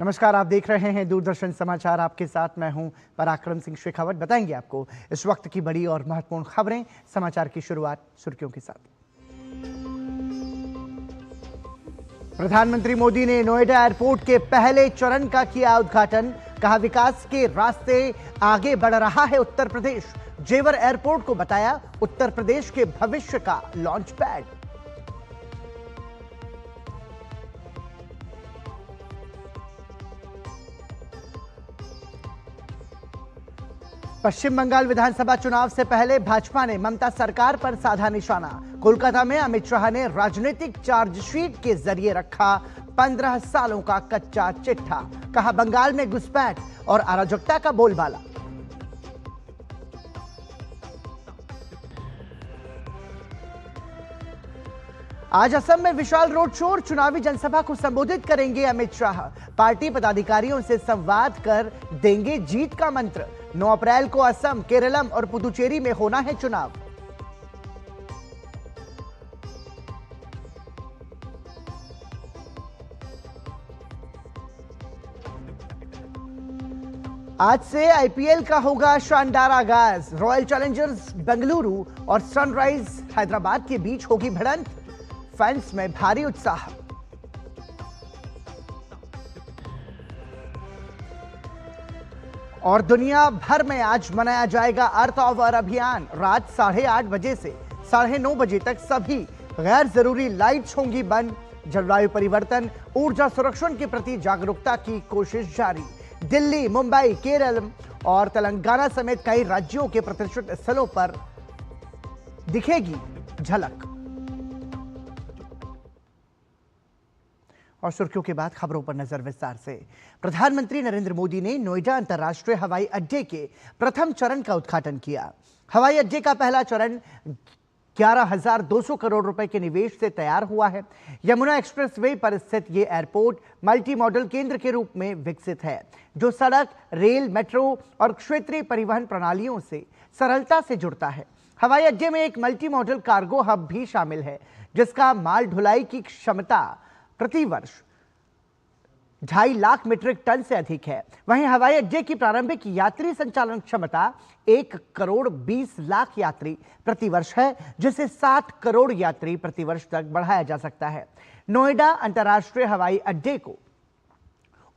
नमस्कार, आप देख रहे हैं दूरदर्शन समाचार। आपके साथ मैं हूं पराक्रम सिंह शेखावत। बताएंगे आपको इस वक्त की बड़ी और महत्वपूर्ण खबरें। समाचार की शुरुआत सुर्खियों के साथ। प्रधानमंत्री मोदी ने नोएडा एयरपोर्ट के पहले चरण का किया उद्घाटन। कहा, विकास के रास्ते आगे बढ़ रहा है उत्तर प्रदेश। जेवर एयरपोर्ट को बताया उत्तर प्रदेश के भविष्य का लॉन्च पैड। पश्चिम बंगाल विधानसभा चुनाव से पहले भाजपा ने ममता सरकार पर साधा निशाना। कोलकाता में अमित शाह ने राजनीतिक चार्जशीट के जरिए रखा 15 सालों का कच्चा चिट्ठा। कहा, बंगाल में घुसपैठ और अराजकता का बोलबाला। आज असम में विशाल रोड शो और चुनावी जनसभा को संबोधित करेंगे अमित शाह। पार्टी पदाधिकारियों से संवाद कर देंगे जीत का मंत्र। 9 अप्रैल को असम, केरलम और पुदुचेरी में होना है चुनाव। आज से आईपीएल का होगा शानदार आगाज। रॉयल चैलेंजर्स बेंगलुरु और सनराइज हैदराबाद के बीच होगी भिड़ंत। फैंस में भारी उत्साह। और दुनिया भर में आज मनाया जाएगा अर्थ ऑवर अभियान। रात 8:30 बजे से 9:30 बजे तक सभी गैर जरूरी लाइट्स होंगी बंद। जलवायु परिवर्तन, ऊर्जा संरक्षण के प्रति जागरूकता की कोशिश जारी। दिल्ली, मुंबई, केरल और तेलंगाना समेत कई राज्यों के प्रतिष्ठित स्थलों पर दिखेगी झलक। और सुर्खियों के बाद खबरों पर नजर विस्तार से। प्रधानमंत्री नरेंद्र मोदी ने नोएडा अंतर्राष्ट्रीय हवाई अड्डे के प्रथम चरण का उद्घाटन किया। हवाई अड्डे का पहला चरण 11,200 करोड़ रुपए के निवेश से तैयार हुआ है। यमुना एक्सप्रेसवे पर स्थित यह एयरपोर्ट मल्टी मॉडल केंद्र के रूप में विकसित है, जो सड़क, रेल, मेट्रो और क्षेत्रीय परिवहन प्रणालियों से सरलता से जुड़ता है। हवाई अड्डे में एक मल्टी मॉडल कार्गो हब भी शामिल है, जिसका माल ढुलाई की क्षमता प्रति वर्ष 2.5 लाख मीट्रिक टन से अधिक है। वहीं हवाई अड्डे की प्रारंभिक यात्री संचालन क्षमता 1 करोड़ 20 लाख यात्री प्रति वर्ष है, जिसे 7 करोड़ यात्री प्रति वर्ष तक बढ़ाया जा सकता है। नोएडा अंतर्राष्ट्रीय हवाई अड्डे को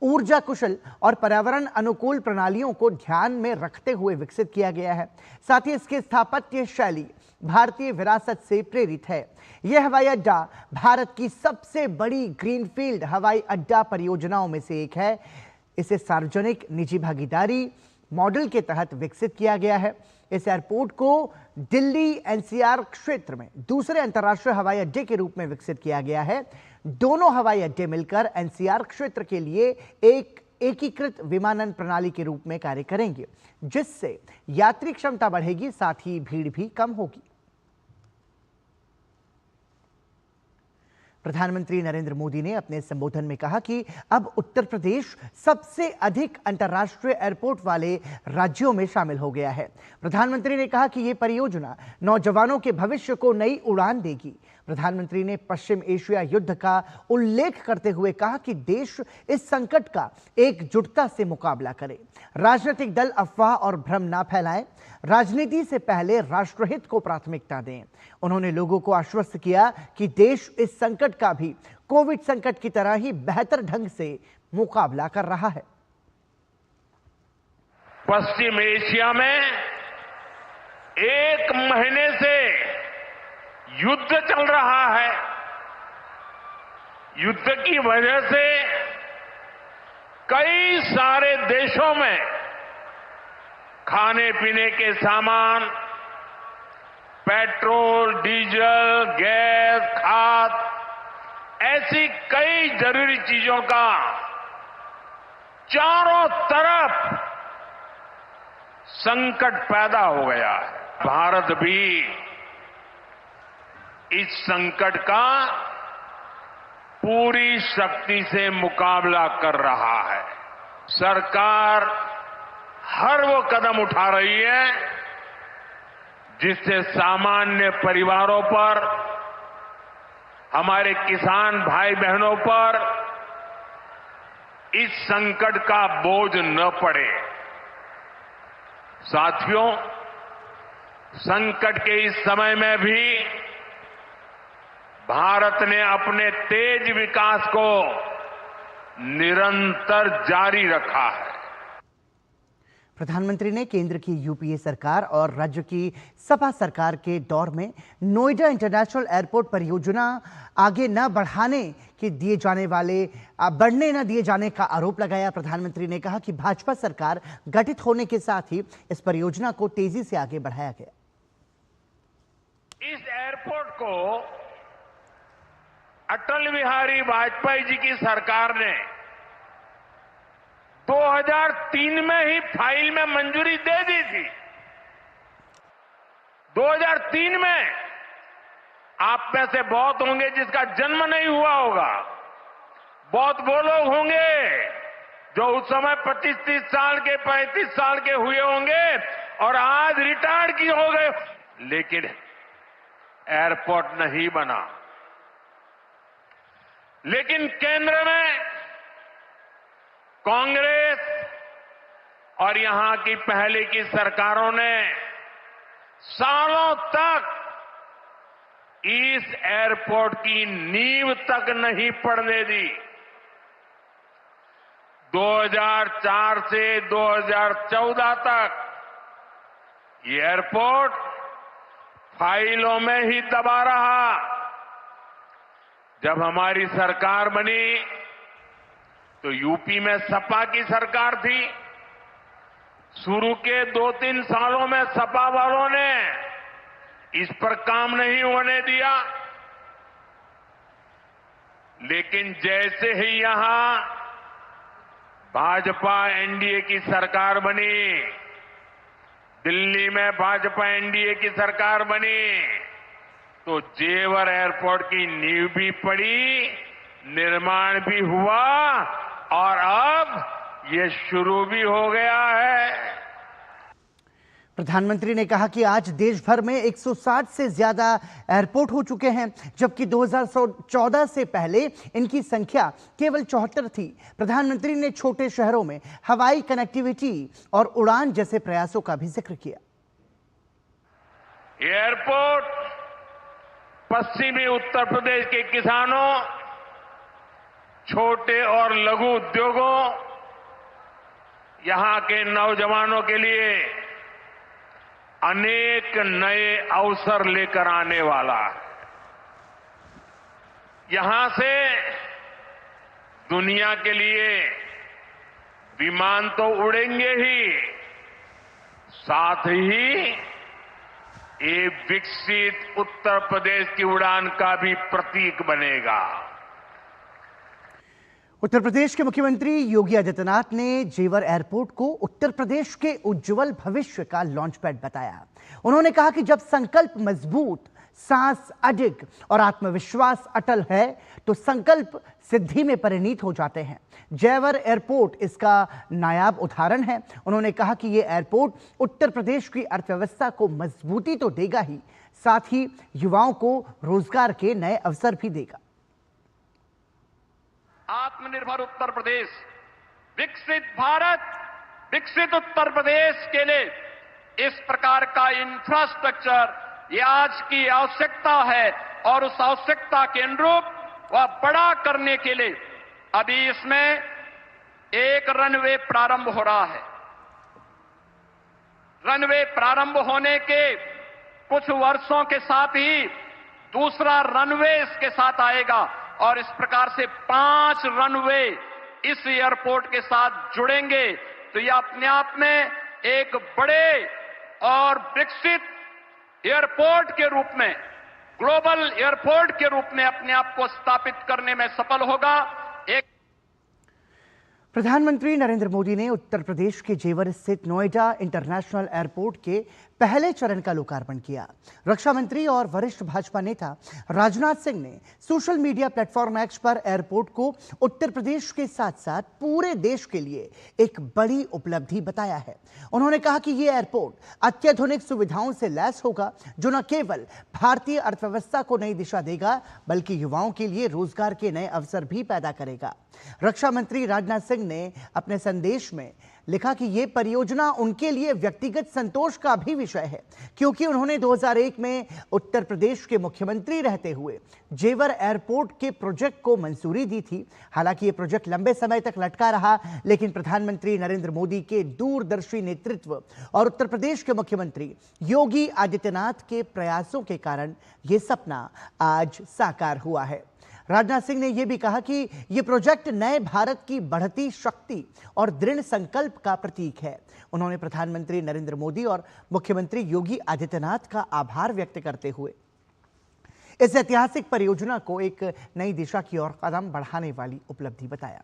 ऊर्जा कुशल और पर्यावरण अनुकूल प्रणालियों को ध्यान में रखते हुए विकसित किया गया है। साथ ही इसकी स्थापत्य शैली भारतीय विरासत से प्रेरित है। यह हवाई अड्डा भारत की सबसे बड़ी ग्रीनफील्ड हवाई अड्डा परियोजनाओं में से एक है। इसे सार्वजनिक निजी भागीदारी मॉडल के तहत विकसित किया गया है। इस एयरपोर्ट को दिल्ली एनसीआर क्षेत्र में दूसरे अंतर्राष्ट्रीय हवाई अड्डे के रूप में विकसित किया गया है। दोनों हवाई अड्डे मिलकर एनसीआर क्षेत्र के लिए एक एकीकृत विमानन प्रणाली के रूप में कार्य करेंगे, जिससे यात्री क्षमता बढ़ेगी, साथ ही भीड़ भी कम होगी। प्रधानमंत्री नरेंद्र मोदी ने अपने संबोधन में कहा कि अब उत्तर प्रदेश सबसे अधिक अंतर्राष्ट्रीय एयरपोर्ट वाले राज्यों में शामिल हो गया है। प्रधानमंत्री ने कहा कि यह परियोजना नौजवानों के भविष्य को नई उड़ान देगी। प्रधानमंत्री ने पश्चिम एशिया युद्ध का उल्लेख करते हुए कहा कि देश इस संकट का एकजुटता से मुकाबला करे। राजनीतिक दल अफवाह और भ्रम ना फैलाएं, राजनीति से पहले राष्ट्रहित को प्राथमिकता दें। उन्होंने लोगों को आश्वस्त किया कि देश इस संकट का भी कोविड संकट की तरह ही बेहतर ढंग से मुकाबला कर रहा है। पश्चिम एशिया में 1 महीने से युद्ध चल रहा है। युद्ध की वजह से कई सारे देशों में खाने पीने के सामान, पेट्रोल, डीजल, गैस, खाद, ऐसी कई जरूरी चीजों का चारों तरफ संकट पैदा हो गया है। भारत भी इस संकट का पूरी शक्ति से मुकाबला कर रहा है। सरकार हर वो कदम उठा रही है जिससे सामान्य परिवारों पर, हमारे किसान भाई बहनों पर इस संकट का बोझ न पड़े। साथियों, संकट के इस समय में भी भारत ने अपने तेज विकास को निरंतर जारी रखा है। प्रधानमंत्री ने केंद्र की यूपीए सरकार और राज्य की सपा सरकार के दौर में नोएडा इंटरनेशनल एयरपोर्ट परियोजना आगे न बढ़ने न दिए जाने का आरोप लगाया। प्रधानमंत्री ने कहा कि भाजपा सरकार गठित होने के साथ ही इस परियोजना को तेजी से आगे बढ़ाया गया। इस एयरपोर्ट को अटल बिहारी वाजपेयी जी की सरकार ने 2003 में ही फाइल में मंजूरी दे दी थी। 2003 में आप में से बहुत होंगे जिसका जन्म नहीं हुआ होगा। बहुत वो लोग होंगे जो उस समय 25-30 साल के 35 साल के हुए होंगे और आज रिटायर्ड की हो गए। लेकिन एयरपोर्ट नहीं बना। लेकिन केंद्र में कांग्रेस और यहां की पहले की सरकारों ने सालों तक इस एयरपोर्ट की नींव तक नहीं पड़ने दी। 2004 से 2014 तक ये एयरपोर्ट फाइलों में ही दबा रहा। जब हमारी सरकार बनी तो यूपी में सपा की सरकार थी। शुरू के 2-3 सालों में सपा वालों ने इस पर काम नहीं होने दिया। लेकिन जैसे ही यहां भाजपा एनडीए की सरकार बनी, दिल्ली में भाजपा एनडीए की सरकार बनी, तो जेवर एयरपोर्ट की नींव भी पड़ी, निर्माण भी हुआ और अब ये शुरू भी हो गया है। प्रधानमंत्री ने कहा कि आज देश भर में 160 से ज्यादा एयरपोर्ट हो चुके हैं, जबकि 2014 से पहले इनकी संख्या केवल 74 थी। प्रधानमंत्री ने छोटे शहरों में हवाई कनेक्टिविटी और उड़ान जैसे प्रयासों का भी जिक्र किया। एयरपोर्ट पश्चिमी उत्तर प्रदेश के किसानों, छोटे और लघु उद्योगों, यहां के नौजवानों के लिए अनेक नए अवसर लेकर आने वाला है। यहां से दुनिया के लिए विमान तो उड़ेंगे ही, साथ ही ये विकसित उत्तर प्रदेश की उड़ान का भी प्रतीक बनेगा। उत्तर प्रदेश के मुख्यमंत्री योगी आदित्यनाथ ने जेवर एयरपोर्ट को उत्तर प्रदेश के उज्जवल भविष्य का लॉन्च पैड बताया। उन्होंने कहा कि जब संकल्प मजबूत, सांस अडिग और आत्मविश्वास अटल है तो संकल्प सिद्धि में परिणत हो जाते हैं। जेवर एयरपोर्ट इसका नायाब उदाहरण है। उन्होंने कहा कि यह एयरपोर्ट उत्तर प्रदेश की अर्थव्यवस्था को मजबूती तो देगा ही, साथ ही युवाओं को रोजगार के नए अवसर भी देगा। आत्मनिर्भर उत्तर प्रदेश, विकसित भारत, विकसित उत्तर प्रदेश के लिए इस प्रकार का इंफ्रास्ट्रक्चर ये आज की आवश्यकता है और उस आवश्यकता के अनुरूप वह बड़ा करने के लिए अभी इसमें एक रनवे प्रारंभ हो रहा है। रनवे प्रारंभ होने के कुछ वर्षों के साथ ही दूसरा रनवे इसके साथ आएगा और इस प्रकार से 5 रनवे इस एयरपोर्ट के साथ जुड़ेंगे। तो यह अपने आप में एक बड़े और विकसित एयरपोर्ट के रूप में, ग्लोबल एयरपोर्ट के रूप में अपने आप को स्थापित करने में सफल होगा। प्रधानमंत्री नरेंद्र मोदी ने उत्तर प्रदेश के जेवर स्थित नोएडा इंटरनेशनल एयरपोर्ट के पहले चरण का लोकार्पण किया। रक्षा मंत्री और वरिष्ठ भाजपा नेता राजनाथ सिंह ने सोशल मीडिया प्लेटफॉर्म एक्स पर एयरपोर्ट को उत्तर प्रदेश के साथ साथ पूरे देश के लिए एक बड़ी उपलब्धि बताया है। उन्होंने कहा कि यह एयरपोर्ट अत्याधुनिक सुविधाओं से लैस होगा, जो न केवल भारतीय अर्थव्यवस्था को नई दिशा देगा बल्कि युवाओं के लिए रोजगार के नए अवसर भी पैदा करेगा। रक्षा मंत्री राजनाथ सिंह ने अपने संदेश में लिखा कि यह परियोजना उनके लिए व्यक्तिगत संतोष का भी विषय है, क्योंकि उन्होंने 2001 में उत्तर प्रदेश के मुख्यमंत्री रहते हुए जेवर एयरपोर्ट के प्रोजेक्ट को मंजूरी दी थी। हालांकि यह प्रोजेक्ट लंबे समय तक लटका रहा, लेकिन प्रधानमंत्री नरेंद्र मोदी के दूरदर्शी नेतृत्व और उत्तर प्रदेश के मुख्यमंत्री योगी आदित्यनाथ के प्रयासों के कारण यह सपना आज साकार हुआ है। राजनाथ सिंह ने यह भी कहा कि यह प्रोजेक्ट नए भारत की बढ़ती शक्ति और दृढ़ संकल्प का प्रतीक है। उन्होंने प्रधानमंत्री नरेंद्र मोदी और मुख्यमंत्री योगी आदित्यनाथ का आभार व्यक्त करते हुए इस ऐतिहासिक परियोजना को एक नई दिशा की ओर कदम बढ़ाने वाली उपलब्धि बताया।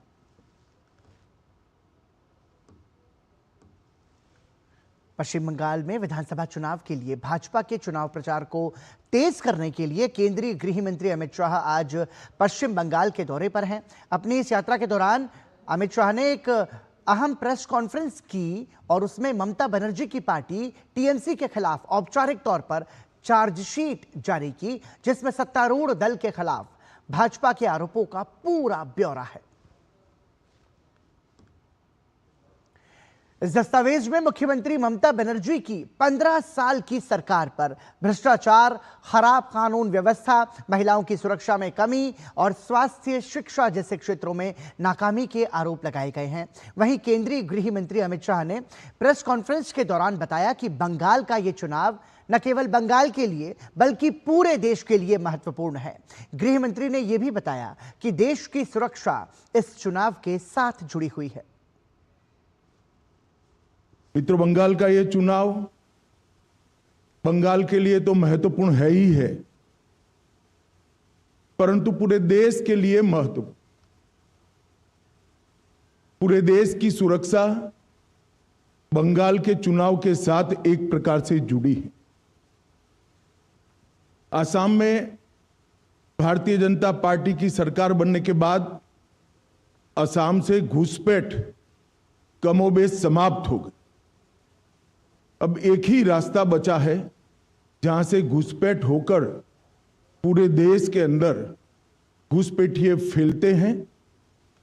पश्चिम बंगाल में विधानसभा चुनाव के लिए भाजपा के चुनाव प्रचार को तेज करने के लिए केंद्रीय गृह मंत्री अमित शाह आज पश्चिम बंगाल के दौरे पर हैं। अपनी इस यात्रा के दौरान अमित शाह ने एक अहम प्रेस कॉन्फ्रेंस की और उसमें ममता बनर्जी की पार्टी टीएमसी के खिलाफ औपचारिक तौर पर चार्जशीट जारी की, जिसमें सत्तारूढ़ दल के खिलाफ भाजपा के आरोपों का पूरा ब्यौरा है। इस दस्तावेज में मुख्यमंत्री ममता बनर्जी की 15 साल की सरकार पर भ्रष्टाचार, खराब कानून व्यवस्था, महिलाओं की सुरक्षा में कमी और स्वास्थ्य शिक्षा जैसे क्षेत्रों में नाकामी के आरोप लगाए गए हैं। वहीं केंद्रीय गृह मंत्री अमित शाह ने प्रेस कॉन्फ्रेंस के दौरान बताया कि बंगाल का यह चुनाव न केवल बंगाल के लिए बल्कि पूरे देश के लिए महत्वपूर्ण है। गृह मंत्री ने यह भी बताया कि देश की सुरक्षा इस चुनाव के साथ जुड़ी हुई है। मित्रों, बंगाल का यह चुनाव बंगाल के लिए तो महत्वपूर्ण है ही है, परंतु पूरे देश के लिए महत्वपूर्ण। पूरे देश की सुरक्षा बंगाल के चुनाव के साथ एक प्रकार से जुड़ी है। असम में भारतीय जनता पार्टी की सरकार बनने के बाद असम से घुसपैठ कमोबेश समाप्त हो गई। अब एक ही रास्ता बचा है जहां से घुसपैठ होकर पूरे देश के अंदर घुसपैठिए फैलते हैं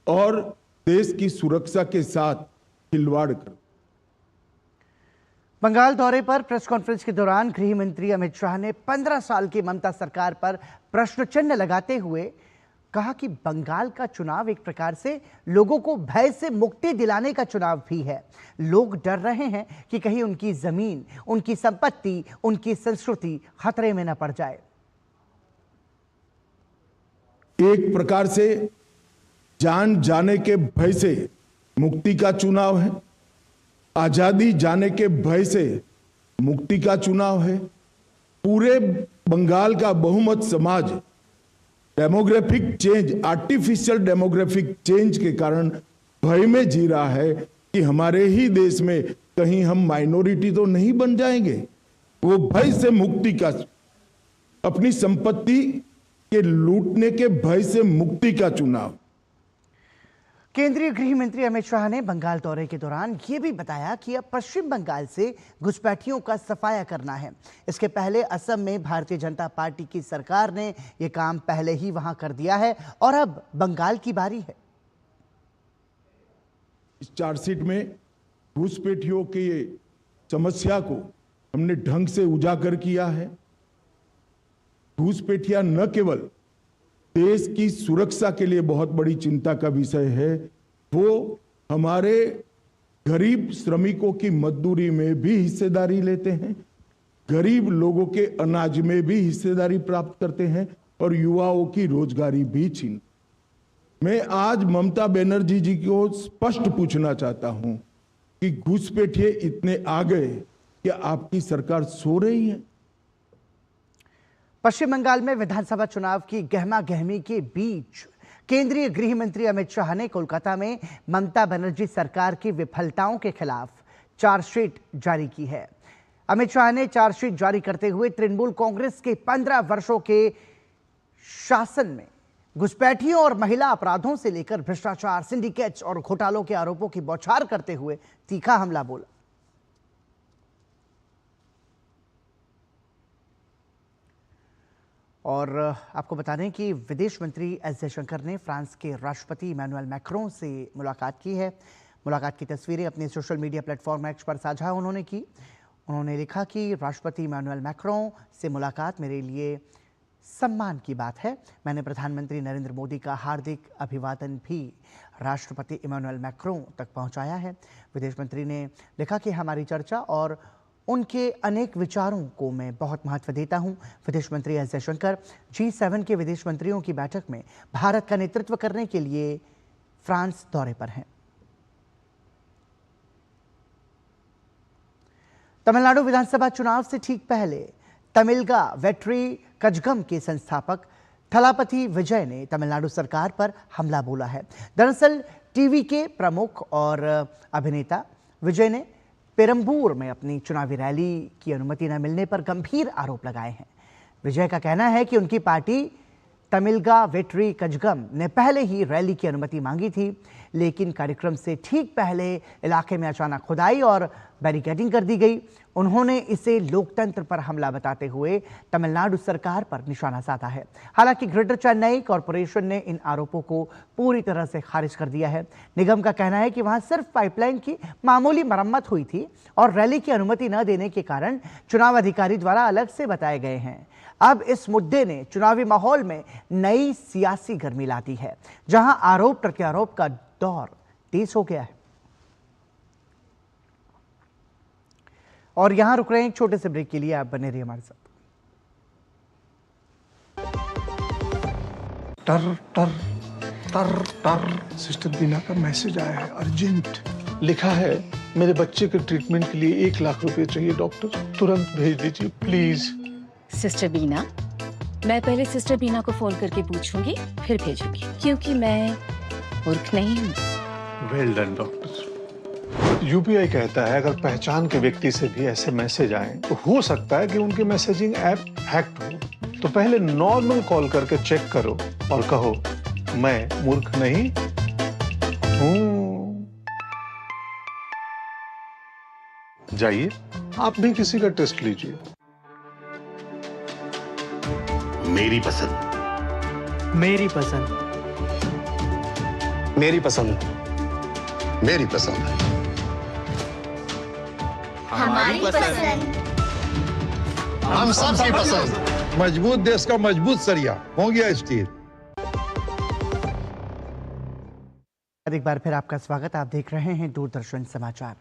और देश की सुरक्षा के साथ खिलवाड़ कर। बंगाल दौरे पर प्रेस कॉन्फ्रेंस के दौरान गृह मंत्री अमित शाह ने 15 साल की ममता सरकार पर प्रश्न चिन्ह लगाते हुए कहा कि बंगाल का चुनाव एक प्रकार से लोगों को भय से मुक्ति दिलाने का चुनाव भी है। लोग डर रहे हैं कि कहीं उनकी जमीन, उनकी संपत्ति, उनकी संस्कृति खतरे में न पड़ जाए। एक प्रकार से जान जाने के भय से मुक्ति का चुनाव है, आजादी जाने के भय से मुक्ति का चुनाव है। पूरे बंगाल का बहुमत समाज demographic change, artificial demographic change के कारण भय में जी रहा है कि हमारे ही देश में कहीं हम माइनॉरिटी तो नहीं बन जाएंगे। वो भय से मुक्ति का, अपनी संपत्ति के लूटने के भय से मुक्ति का चुनाव। केंद्रीय गृह मंत्री अमित शाह ने बंगाल दौरे के दौरान यह भी बताया कि अब पश्चिम बंगाल से घुसपैठियों का सफाया करना है। इसके पहले असम में भारतीय जनता पार्टी की सरकार ने यह काम पहले ही वहां कर दिया है और अब बंगाल की बारी है। इस चार्जशीट में घुसपैठियों की समस्या को हमने ढंग से उजागर किया है। घुसपैठिया न केवल देश की सुरक्षा के लिए बहुत बड़ी चिंता का विषय है, वो हमारे गरीब श्रमिकों की मजदूरी में भी हिस्सेदारी लेते हैं, गरीब लोगों के अनाज में भी हिस्सेदारी प्राप्त करते हैं और युवाओं की रोजगारी भी छीन। मैं आज ममता बनर्जी जी को स्पष्ट पूछना चाहता हूं कि घुसपैठिए इतने आ गए कि आपकी सरकार सो रही है? पश्चिम बंगाल में विधानसभा चुनाव की गहमा गहमी के बीच केंद्रीय गृह मंत्री अमित शाह ने कोलकाता में ममता बनर्जी सरकार की विफलताओं के खिलाफ चार्जशीट जारी की है। अमित शाह ने चार्जशीट जारी करते हुए तृणमूल कांग्रेस के 15 वर्षों के शासन में घुसपैठियों और महिला अपराधों से लेकर भ्रष्टाचार, सिंडिकेट्स और घोटालों के आरोपों की बौछार करते हुए तीखा हमला बोला। और आपको बता दें कि विदेश मंत्री एस जयशंकर ने फ्रांस के राष्ट्रपति इमैनुअल मैक्रों से मुलाकात की है। मुलाकात की तस्वीरें अपने सोशल मीडिया प्लेटफॉर्म एक्स पर साझा उन्होंने की। उन्होंने लिखा कि राष्ट्रपति इमैनुअल मैक्रों से मुलाकात मेरे लिए सम्मान की बात है। मैंने प्रधानमंत्री नरेंद्र मोदी का हार्दिक अभिवादन भी राष्ट्रपति इमैनुअल मैक्रों तक पहुंचाया है। विदेश मंत्री ने लिखा कि हमारी चर्चा और उनके अनेक विचारों को मैं बहुत महत्व देता हूं। विदेश मंत्री एस जयशंकर G7 के विदेश मंत्रियों की बैठक में भारत का नेतृत्व करने के लिए फ्रांस दौरे पर हैं। तमिलनाडु विधानसभा चुनाव से ठीक पहले तमिलगा वेट्री कजगम के संस्थापक थलापति विजय ने तमिलनाडु सरकार पर हमला बोला है। दरअसल टीवी के प्रमुख और अभिनेता विजय ने पेरंबूर में अपनी चुनावी रैली की अनुमति न मिलने पर गंभीर आरोप लगाए हैं। विजय का कहना है कि उनकी पार्टी तमिलगा वेट्री कजगम ने पहले ही रैली की अनुमति मांगी थी, लेकिन कार्यक्रम से ठीक पहले इलाके में अचानक खुदाई और बैरिकेडिंग कर दी गई। उन्होंने इसे लोकतंत्र पर हमला बताते हुए तमिलनाडु सरकार पर निशाना साधा है। हालांकि ग्रेटर चेन्नई कॉरपोरेशन ने इन आरोपों को पूरी तरह से खारिज कर दिया है। निगम का कहना है कि वहां सिर्फ पाइपलाइन की मामूली मरम्मत हुई थी और रैली की अनुमति न देने के कारण चुनाव अधिकारी द्वारा अलग से बताए गए हैं। अब इस मुद्दे ने चुनावी माहौल में नई सियासी गर्मी ला दी है, जहां आरोप प्रत्यारोप का दौर तेज हो गया है। और यहां रुक रहे हैं एक छोटे से ब्रेक के लिए, आप बने रहिए हमारे साथ। टर टर टर टर सिस्टर बीना का मैसेज आया है, अर्जेंट। लिखा है मेरे बच्चे के ट्रीटमेंट के लिए 1 लाख रुपए चाहिए डॉक्टर, तुरंत भेज दीजिए प्लीज। सिस्टर बीना, मैं पहले सिस्टर बीना को फोन करके पूछूंगी, फिर भेजूंगी, क्योंकि मैं मूर्ख नहीं हूँ। Well done doctor. यूपीआई कहता है अगर पहचान के व्यक्ति से भी ऐसे मैसेज आए तो हो सकता है कि उनके मैसेजिंग ऐप हैक्ड हो। तो पहले नॉर्मल कॉल करके चेक करो और कहो मैं मूर्ख नहीं हूँ। जाइए आप भी किसी का टेस्ट लीजिए। मेरी पसंद, मेरी पसंद, मेरी पसंद, मेरी पसंद, हमारी पसंद, हम सबकी पसंद। मजबूत देश का मजबूत सरिया हो गया स्टील। एक बार फिर आपका स्वागत। आप देख रहे हैं दूरदर्शन समाचार।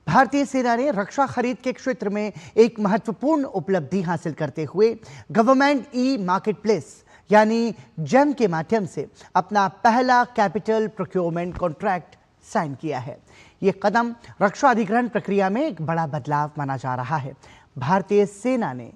भारतीय सेना ने रक्षा खरीद के क्षेत्र में एक महत्वपूर्ण उपलब्धि हासिल करते हुए गवर्नमेंट ई मार्केट प्लेस यानी जेम के माध्यम से अपना पहला कैपिटल प्रोक्योरमेंट कॉन्ट्रैक्ट साइन किया है। ये कदम रक्षा अधिग्रहण प्रक्रिया में एक बड़ा बदलाव माना जा रहा है। भारतीय सेना ने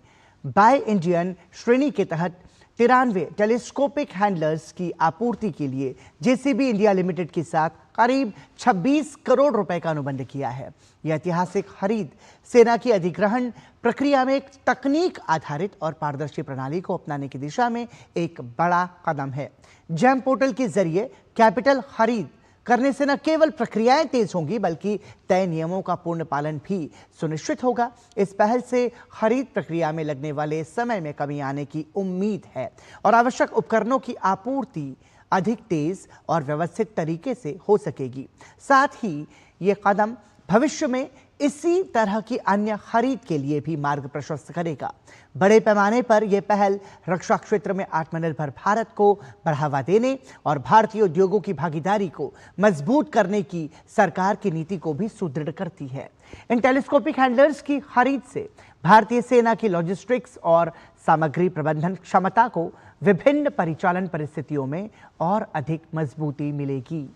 बाय इंडियन श्रेणी के तहत 93 टेलीस्कोपिक हैंडलर्स की आपूर्ति के लिए जेसीबी इंडिया लिमिटेड के साथ करीब 26 करोड़ रुपए का अनुबंध किया है। यह ऐतिहासिक खरीद सेना की अधिग्रहण प्रक्रिया में एक तकनीक आधारित और पारदर्शी प्रणाली को अपनाने की दिशा में एक बड़ा कदम है। जेम पोर्टल के जरिए कैपिटल खरीद करने से न केवल प्रक्रियाएं तेज होंगी बल्कि तय नियमों का पूर्ण पालन भी सुनिश्चित होगा। इस पहल से खरीद प्रक्रिया में लगने वाले समय में कमी आने की उम्मीद है और आवश्यक उपकरणों की आपूर्ति अधिक तेज और व्यवस्थित तरीके से हो सकेगी। साथ ही ये कदम भविष्य में इसी तरह की अन्य खरीद के लिए भी मार्ग प्रशस्त करेगा। बड़े पैमाने पर यह पहल रक्षा क्षेत्र में आत्मनिर्भर भारत को बढ़ावा देने और भारतीय उद्योगों की भागीदारी को मजबूत करने की सरकार की नीति को भी सुदृढ़ करती है। इन टेलीस्कोपिक हैंडलर्स की खरीद से भारतीय सेना की लॉजिस्टिक्स और सामग्री प्रबंधन क्षमता को विभिन्न परिचालन परिस्थितियों में और अधिक मजबूती मिलेगी।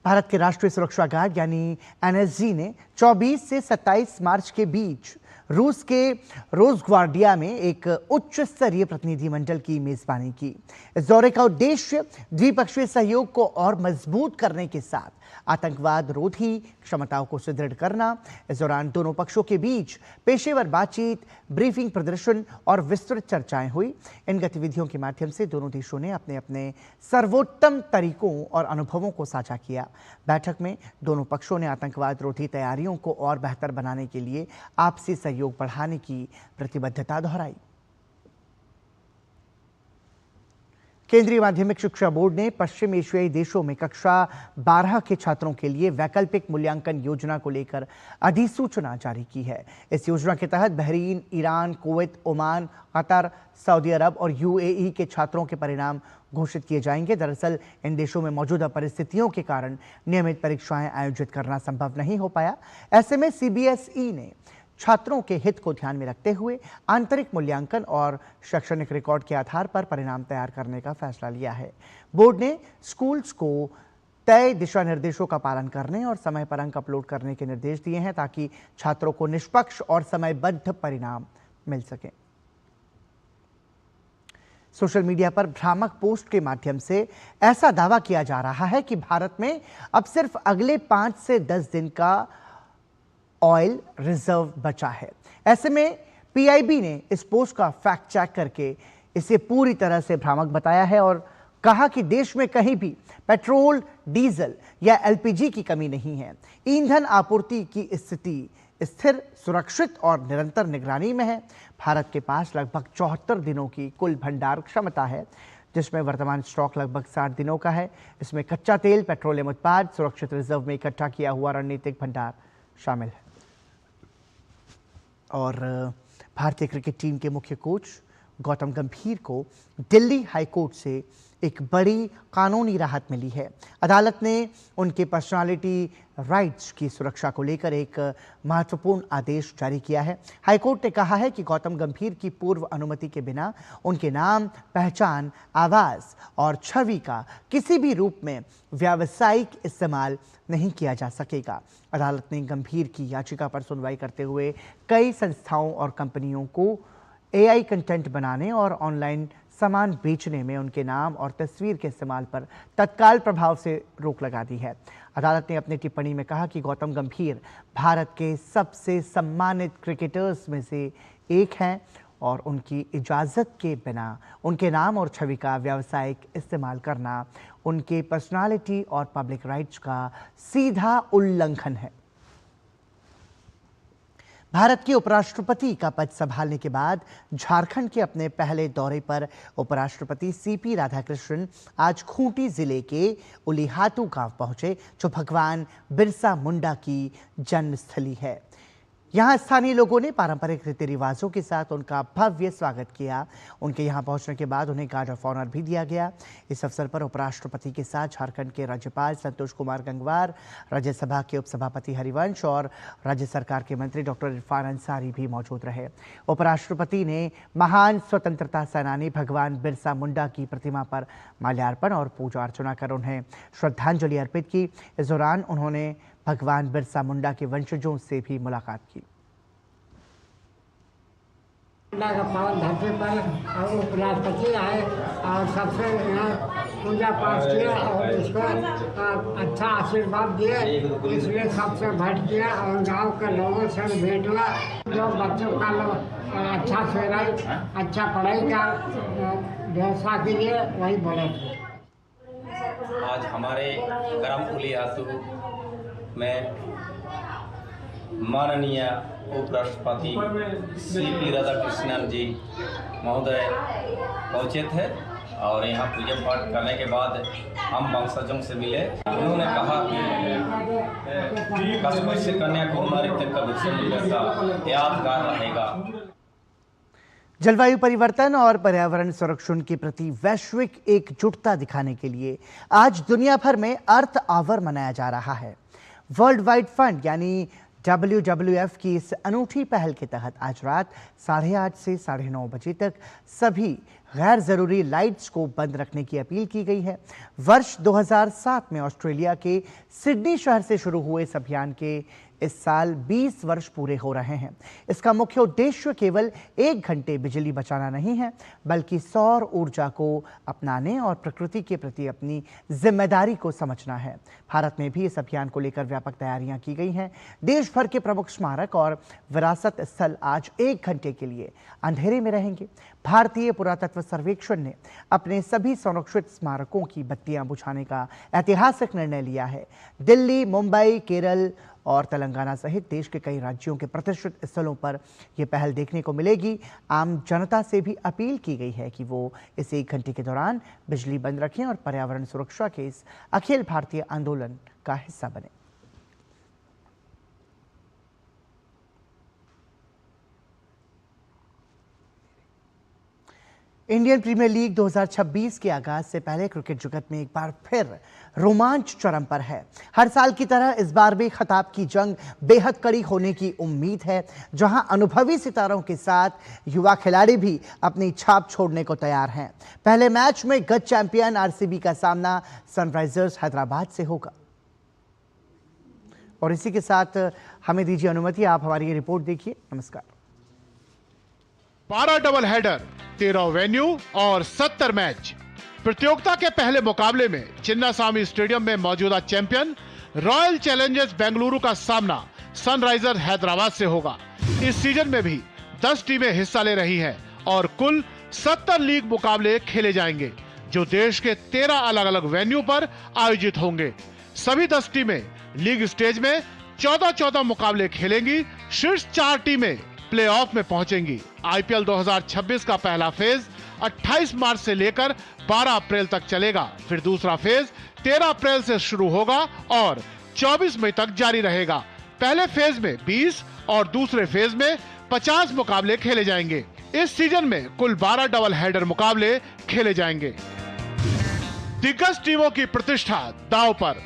भारत के राष्ट्रीय सुरक्षा गार्ड यानी एनएसजी ने 24 से 27 मार्च के बीच रूस के रोजग्वार्डिया में एक उच्च स्तरीय प्रतिनिधिमंडल की मेजबानी की। इस दौरे का उद्देश्य द्विपक्षीय सहयोग को और मजबूत करने के साथ आतंकवाद रोधी क्षमताओं को सुदृढ़ करना। इस दौरान दोनों पक्षों के बीच पेशेवर बातचीत, ब्रीफिंग, प्रदर्शन और विस्तृत चर्चाएं हुई। इन गतिविधियों के माध्यम से दोनों देशों ने अपने अपने सर्वोत्तम तरीकों और अनुभवों को साझा किया। बैठक में दोनों पक्षों ने आतंकवाद रोधी तैयारियों को और बेहतर बनाने के लिए आपसी सहयोग बढ़ाने की प्रतिबद्धता दोहराई। केंद्रीय माध्यमिक शिक्षा बोर्ड ने पश्चिम एशियाई देशों में कक्षा 12 के छात्रों के लिए वैकल्पिक मूल्यांकन योजना को लेकर अधिसूचना जारी की है। इस योजना के तहत Bahrain, Iran, Kuwait, Oman, Qatar, Saudi Arab और यूएई के छात्रों के परिणाम घोषित किए जाएंगे। दरअसल इन देशों में मौजूदा परिस्थितियों के कारण नियमित परीक्षाएं आयोजित करना संभव नहीं हो पाया। ऐसे में सीबीएसई ने छात्रों के हित को ध्यान में रखते हुए आंतरिक मूल्यांकन और शैक्षणिक रिकॉर्ड के आधार पर परिणाम तैयार करने का फैसला लिया है। बोर्ड ने स्कूल्स को तय दिशा निर्देशों का पालन करने और समय पर अंक अपलोड करने के निर्देश दिए हैं ताकि छात्रों को निष्पक्ष और समयबद्ध परिणाम मिल सके। सोशल मीडिया पर भ्रामक पोस्ट के माध्यम से ऐसा दावा किया जा रहा है कि भारत में अब सिर्फ अगले 5 से 10 दिन का ऑयल रिजर्व बचा है। ऐसे में पीआईबी ने इस पोस्ट का फैक्ट चेक करके इसे पूरी तरह से भ्रामक बताया है और कहा कि देश में कहीं भी पेट्रोल, डीजल या एलपीजी की कमी नहीं है। ईंधन आपूर्ति की स्थिति स्थिर, सुरक्षित और निरंतर निगरानी में है। भारत के पास लगभग 74 दिनों की कुल भंडार क्षमता है, जिसमें वर्तमान स्टॉक लगभग 60 दिनों का है। इसमें कच्चा तेल, पेट्रोलियम उत्पाद, सुरक्षित रिजर्व में इकट्ठा किया हुआ रणनीतिक भंडार शामिल है। और भारतीय क्रिकेट टीम के मुख्य कोच गौतम गंभीर को दिल्ली हाईकोर्ट से एक बड़ी कानूनी राहत मिली है। अदालत ने उनके पर्सनालिटी राइट्स की सुरक्षा को लेकर एक महत्वपूर्ण आदेश जारी किया है। हाईकोर्ट ने कहा है कि गौतम गंभीर की पूर्व अनुमति के बिना उनके नाम, पहचान, आवाज और छवि का किसी भी रूप में व्यावसायिक इस्तेमाल नहीं किया जा सकेगा। अदालत ने गंभीर की याचिका पर सुनवाई करते हुए कई संस्थाओं और कंपनियों को एआई कंटेंट बनाने और ऑनलाइन सामान बेचने में उनके नाम और तस्वीर के इस्तेमाल पर तत्काल प्रभाव से रोक लगा दी है। अदालत ने अपनी टिप्पणी में कहा कि गौतम गंभीर भारत के सबसे सम्मानित क्रिकेटर्स में से एक हैं और उनकी इजाज़त के बिना उनके नाम और छवि का व्यावसायिक इस्तेमाल करना उनके पर्सनालिटी और पब्लिक राइट्स का सीधा उल्लंघन है। भारत के उपराष्ट्रपति का पद संभालने के बाद झारखंड के अपने पहले दौरे पर उपराष्ट्रपति सीपी राधाकृष्णन आज खूंटी जिले के उलिहातू गांव पहुंचे, जो भगवान बिरसा मुंडा की जन्मस्थली है। यहां स्थानीय लोगों ने पारंपरिक रीति रिवाजों के साथ उनका भव्य स्वागत किया। उनके यहां पहुंचने के बाद उन्हें गार्ड ऑफ ऑनर भी दिया गया। इस अवसर पर उपराष्ट्रपति के साथ झारखंड के राज्यपाल संतोष कुमार गंगवार, राज्यसभा के उपसभापति हरिवंश और राज्य सरकार के मंत्री डॉक्टर इरफान अंसारी भी मौजूद रहे। उपराष्ट्रपति ने महान स्वतंत्रता सेनानी भगवान बिरसा मुंडा की प्रतिमा पर माल्यार्पण और पूजा अर्चना कर उन्हें श्रद्धांजलि अर्पित की। इस दौरान उन्होंने भगवान बिरसा मुंडा के वंशजों से भी मुलाकात की। मुंडा का पावन धरती पर उपराष्ट्रपति आए और सबसे पूजा पाठ किया और उसको अच्छा आशीर्वाद दिए, इसलिए सबसे भेंट किया और गांव के लोगों से भेंट हुआ। जो बच्चों का अच्छा सेवाई, अच्छा पढ़ाई का व्यवस्था के लिए वही बोले थे। आज हमारे ग्राम उलिहातू में माननीय उपराष्ट्रपति सीपी राधाकृष्णन जी महोदय पहुँचे थे और यहाँ पूजा पाठ करने के बाद हम वंशजों से मिले। उन्होंने कहा कि कश्मीर से कन्याकुमारी तक का विषय यादगार रहेगा। जलवायु परिवर्तन और पर्यावरण संरक्षण के प्रति वैश्विक एकजुटता दिखाने के लिए आज दुनिया भर में अर्थ आवर मनाया जा रहा है। वर्ल्ड वाइड फंड यानी WWF की इस अनूठी पहल के तहत आज रात 8:30 से 9:30 बजे तक सभी गैर जरूरी लाइट्स को बंद रखने की अपील की गई है। वर्ष 2007 में ऑस्ट्रेलिया के सिडनी शहर से शुरू हुए इस अभियान के इस साल 20 वर्ष पूरे हो रहे हैं। इसका मुख्य उद्देश्य केवल 1 घंटे बिजली बचाना नहीं है, बल्कि सौर ऊर्जा को अपनाने और प्रकृति के प्रति अपनी जिम्मेदारी को समझना है। भारत में भी इस अभियान को लेकर व्यापक तैयारियां की गई हैं। देश भर के प्रमुख स्मारक और विरासत स्थल आज 1 घंटे के लिए अंधेरे में रहेंगे। भारतीय पुरातत्व सर्वेक्षण ने अपने सभी संरक्षित स्मारकों की बत्तियां बुझाने का ऐतिहासिक निर्णय लिया है। दिल्ली, मुंबई, केरल और तेलंगाना सहित देश के कई राज्यों के प्रतिष्ठित स्थलों पर यह पहल देखने को मिलेगी। आम जनता से भी अपील की गई है कि वो इस 1 घंटे के दौरान बिजली बंद रखें और पर्यावरण सुरक्षा के इस अखिल भारतीय आंदोलन का हिस्सा बने। इंडियन प्रीमियर लीग 2026 के आगाज से पहले क्रिकेट जगत में एक बार फिर रोमांच चरम पर है। हर साल की तरह इस बार भी खिताब की जंग बेहद कड़ी होने की उम्मीद है, जहां अनुभवी सितारों के साथ युवा खिलाड़ी भी अपनी छाप छोड़ने को तैयार हैं। पहले मैच में गत चैंपियन आरसीबी का सामना सनराइजर्स हैदराबाद से होगा। और इसी के साथ हमें दीजिए अनुमति, आप हमारी ये रिपोर्ट देखिए। नमस्कार। 12 डबल हेडर, 13 वेन्यू और 70 मैच। प्रतियोगिता के पहले मुकाबले में चिन्नास्वामी स्टेडियम में मौजूदा चैंपियन रॉयल चैलेंजर्स बेंगलुरु का सामना सनराइजर्स हैदराबाद से होगा। इस सीजन में भी 10 टीमें हिस्सा ले रही हैं और कुल 70 लीग मुकाबले खेले जाएंगे, जो देश के 13 अलग अलग वेन्यू पर आयोजित होंगे। सभी 10 टीमें लीग स्टेज में 14-14 मुकाबले खेलेंगी। शीर्ष 4 टीमें प्लेऑफ में पहुंचेंगी। आईपीएल 2026 का पहला फेज 28 मार्च से लेकर 12 अप्रैल तक चलेगा। फिर दूसरा फेज 13 अप्रैल से शुरू होगा और 24 मई तक जारी रहेगा। पहले फेज में 20 और दूसरे फेज में 50 मुकाबले खेले जाएंगे। इस सीजन में कुल 12 डबल हेडर मुकाबले खेले जाएंगे। दिग्गज टीमों की प्रतिष्ठा दांव पर।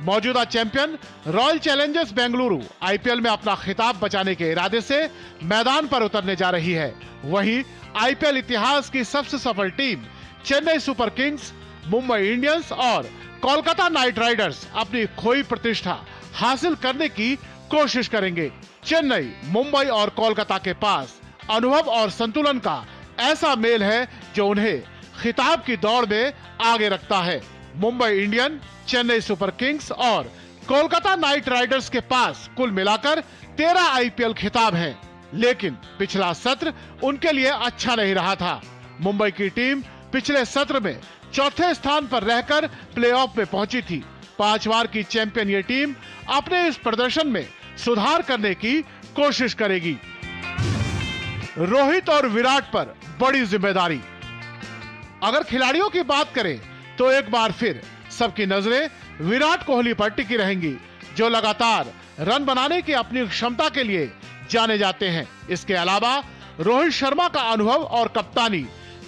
मौजूदा champion royal Challengers Bengaluru IPL में अपना खिताब बचाने के इरादे से मैदान पर उतरने जा रही है। वहीं आईपीएल इतिहास की सबसे सफल team Chennai super Kings, Mumbai Indians और कोलकाता नाइट राइडर्स अपनी खोई प्रतिष्ठा हासिल करने की कोशिश करेंगे। चेन्नई, मुंबई और कोलकाता के पास अनुभव और संतुलन का ऐसा मेल है जो उन्हें खिताब की दौड़ में आगे रखता है। Mumbai Indian, Chennai super Kings और कोलकाता नाइट राइडर्स के पास कुल मिलाकर 13 आईपीएल खिताब हैं, लेकिन पिछला सत्र उनके लिए अच्छा नहीं रहा था। मुंबई की टीम पिछले सत्र में 4थे स्थान पर रहकर प्लेऑफ में पहुंची थी। 5 बार की चैंपियन ये टीम अपने इस प्रदर्शन में सुधार करने की कोशिश करेगी। रोहित और विराट पर बड़ी जिम्मेदारी। अगर खिलाड़ियों की बात करें तो एक बार फिर सबकी नजरें विराट कोहली पर टिकी रहेंगी, जो लगातार रन बनाने की अपनी क्षमता के लिए जाने जाते हैं। इसके अलावा रोहित शर्मा का अनुभव और कप्तानी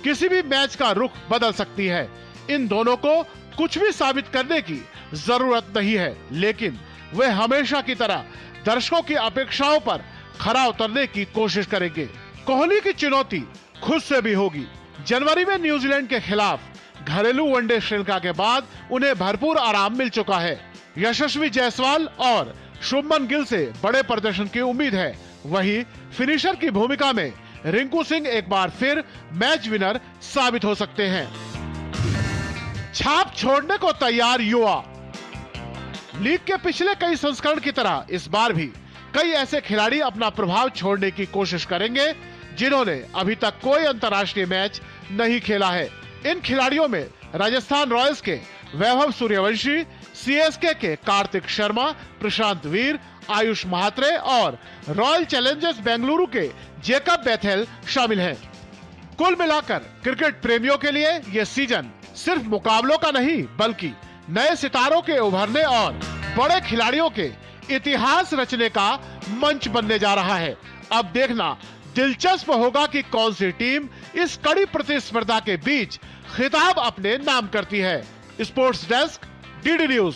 किसी भी मैच का रुख बदल सकती है। इन दोनों को कुछ भी साबित करने की जरूरत नहीं है, लेकिन वे हमेशा की तरह दर्शकों की अपेक्षाओं पर खरा उतरने की कोशिश करेंगे। कोहली की चुनौती खुद से भी होगी। जनवरी में न्यूजीलैंड के खिलाफ घरेलू वनडे श्रृंखला के बाद उन्हें भरपूर आराम मिल चुका है। यशस्वी जायसवाल और शुभमन गिल से बड़े प्रदर्शन की उम्मीद है। वहीं फिनिशर की भूमिका में रिंकू सिंह एक बार फिर मैच विनर साबित हो सकते हैं। छाप छोड़ने को तैयार युवा। लीग के पिछले कई संस्करण की तरह इस बार भी कई ऐसे खिलाड़ी अपना प्रभाव छोड़ने की कोशिश करेंगे जिन्होंने अभी तक कोई अंतर्राष्ट्रीय मैच नहीं खेला है। इन खिलाड़ियों में राजस्थान रॉयल्स के वैभव सूर्यवंशी, सीएसके के कार्तिक शर्मा, प्रशांत वीर, आयुष महात्रे और रॉयल चैलेंजर्स बेंगलुरु के जेकब बेथेल शामिल हैं। कुल मिलाकर क्रिकेट प्रेमियों के लिए यह सीजन सिर्फ मुकाबलों का नहीं, बल्कि नए सितारों के उभरने और बड़े खिलाड़ियों के इतिहास रचने का मंच बनने जा रहा है। अब देखना दिलचस्प होगा कि कौन सी टीम इस कड़ी प्रतिस्पर्धा के बीच खिताब अपने नाम करती है। Sports desk, DD news.